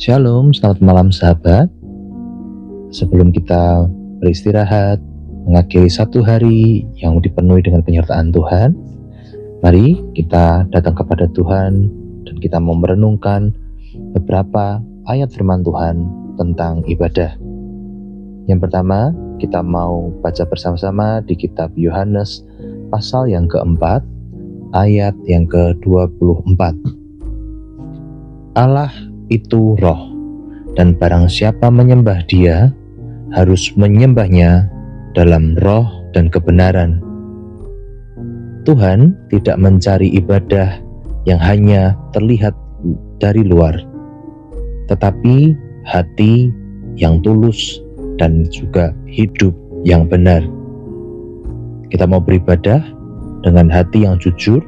Shalom, selamat malam sahabat. Sebelum kita beristirahat, mengakhiri satu hari yang dipenuhi dengan penyertaan Tuhan, mari kita datang kepada Tuhan dan kita mau merenungkan beberapa ayat firman Tuhan tentang ibadah. Yang pertama, kita mau baca bersama-sama di kitab Yohanes pasal yang keempat, ayat yang ke-24. Allah itu roh, dan barang siapa menyembah Dia harus menyembahnya dalam roh dan kebenaran. Tuhan tidak mencari ibadah yang hanya terlihat dari luar, tetapi hati yang tulus dan juga hidup yang benar. Kita mau beribadah dengan hati yang jujur,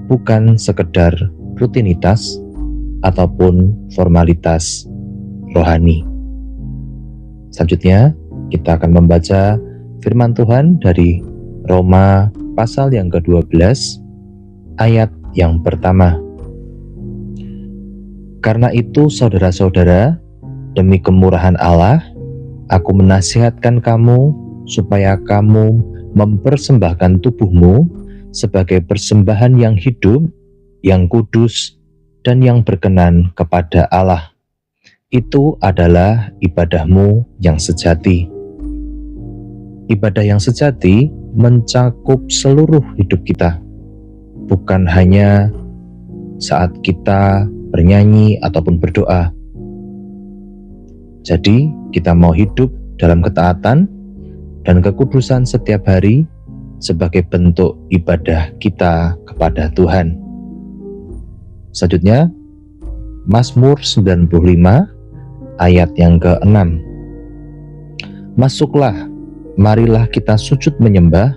bukan sekedar rutinitas ataupun formalitas rohani. Selanjutnya, kita akan membaca firman Tuhan dari Roma pasal yang ke-12, ayat yang pertama. Karena itu, saudara-saudara, demi kemurahan Allah, aku menasihatkan kamu supaya kamu mempersembahkan tubuhmu sebagai persembahan yang hidup, yang kudus, dan yang berkenan kepada Allah. Itu adalah ibadahmu yang sejati. Ibadah yang sejati mencakup seluruh hidup kita, bukan hanya saat kita bernyanyi ataupun berdoa. Jadi, kita mau hidup dalam ketaatan dan kekudusan setiap hari sebagai bentuk ibadah kita kepada Tuhan. Selanjutnya, Mazmur 95 ayat yang ke-6. Masuklah, marilah kita sujud menyembah,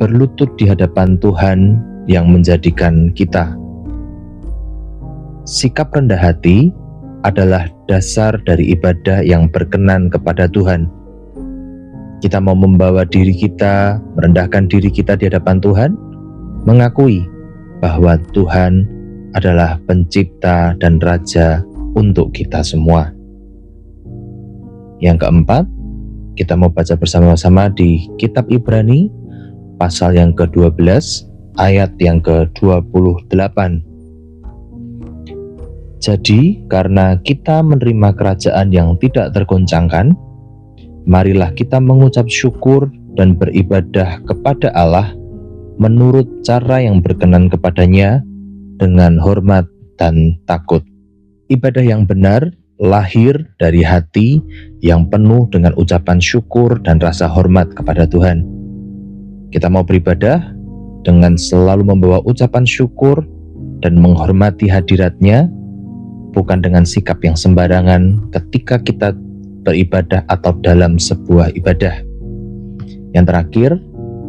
berlutut di hadapan Tuhan yang menjadikan kita. Sikap rendah hati adalah dasar dari ibadah yang berkenan kepada Tuhan. Kita mau membawa diri kita, merendahkan diri kita di hadapan Tuhan, mengakui bahwa Tuhan adalah pencipta dan raja untuk kita semua. Yang keempat, kita mau baca bersama-sama di kitab Ibrani pasal yang ke-12 ayat yang ke-28. Jadi, karena kita menerima kerajaan yang tidak tergoncangkan, marilah kita mengucap syukur dan beribadah kepada Allah menurut cara yang berkenan kepadanya dengan hormat dan takut. Ibadah yang benar lahir dari hati yang penuh dengan ucapan syukur dan rasa hormat kepada Tuhan. Kita mau beribadah dengan selalu membawa ucapan syukur dan menghormati hadirat-Nya, bukan dengan sikap yang sembarangan ketika kita beribadah atau dalam sebuah ibadah. Yang terakhir,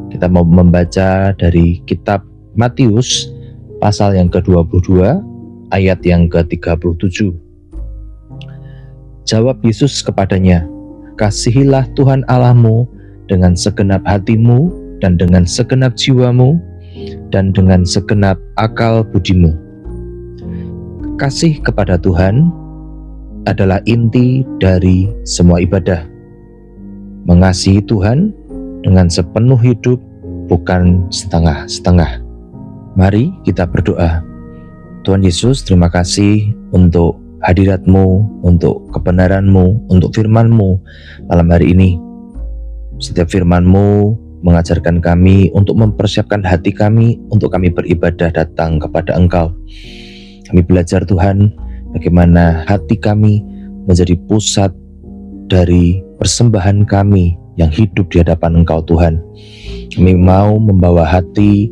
kita mau membaca dari kitab Matius pasal yang ke-22 ayat yang ke-37. Jawab Yesus kepadanya, kasihilah Tuhan Allahmu dengan segenap hatimu dan dengan segenap jiwamu dan dengan segenap akal budimu. Kasih kepada Tuhan adalah inti dari semua ibadah. Mengasihi Tuhan dengan sepenuh hidup, bukan setengah-setengah. Mari kita berdoa. Tuhan Yesus, terima kasih untuk hadirat-Mu, untuk kebenaran-Mu, untuk firman-Mu malam hari ini. Setiap firman-Mu mengajarkan kami untuk mempersiapkan hati kami untuk kami beribadah datang kepada Engkau. Kami belajar Tuhan, bagaimana hati kami menjadi pusat dari persembahan kami yang hidup di hadapan Engkau Tuhan. Kami mau membawa hati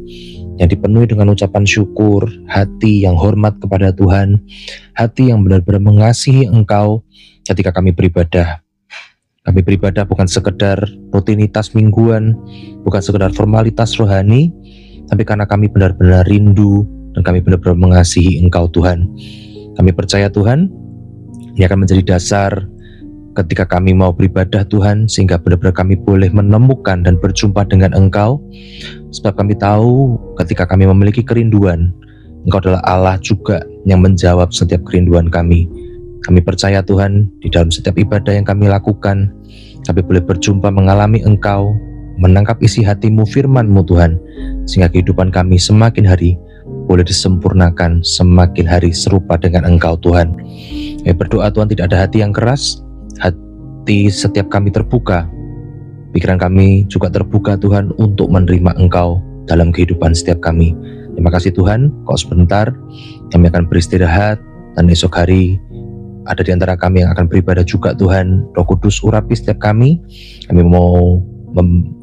yang dipenuhi dengan ucapan syukur, hati yang hormat kepada Tuhan, hati yang benar-benar mengasihi Engkau ketika kami beribadah. Kami beribadah bukan sekedar rutinitas mingguan, bukan sekedar formalitas rohani, tapi karena kami benar-benar rindu dan kami benar-benar mengasihi Engkau Tuhan. Kami percaya Tuhan, ini akan menjadi dasar ketika kami mau beribadah Tuhan, sehingga benar-benar kami boleh menemukan dan berjumpa dengan Engkau. Sebab kami tahu ketika kami memiliki kerinduan, Engkau adalah Allah juga yang menjawab setiap kerinduan kami. Kami percaya Tuhan, di dalam setiap ibadah yang kami lakukan, kami boleh berjumpa mengalami Engkau, menangkap isi hati-Mu, firman-Mu Tuhan, sehingga kehidupan kami semakin hari boleh disempurnakan, semakin hari serupa dengan Engkau Tuhan. Kami berdoa Tuhan, tidak ada hati yang keras, hati setiap kami terbuka, pikiran kami juga terbuka Tuhan untuk menerima Engkau dalam kehidupan setiap kami. Terima kasih Tuhan, kau sebentar kami akan beristirahat, dan esok hari ada di antara kami yang akan beribadah juga Tuhan. Roh Kudus urapi setiap kami. Kami mau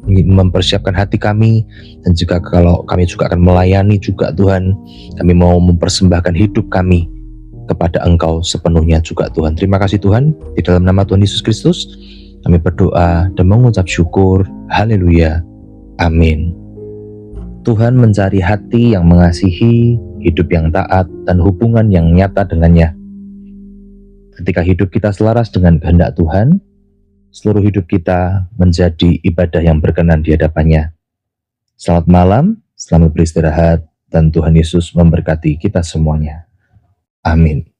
mempersiapkan hati kami, dan juga kalau kami juga akan melayani juga Tuhan, kami mau mempersembahkan hidup kami kepada Engkau sepenuhnya juga Tuhan. Terima kasih Tuhan, di dalam nama Tuhan Yesus Kristus kami berdoa dan mengucap syukur. Haleluya, amin. Tuhan mencari hati yang mengasihi, hidup yang taat, dan hubungan yang nyata dengannya. Ketika hidup kita selaras dengan kehendak Tuhan, seluruh hidup kita menjadi ibadah yang berkenan di hadapannya. Selamat malam, selamat beristirahat, dan Tuhan Yesus memberkati kita semuanya. Amin.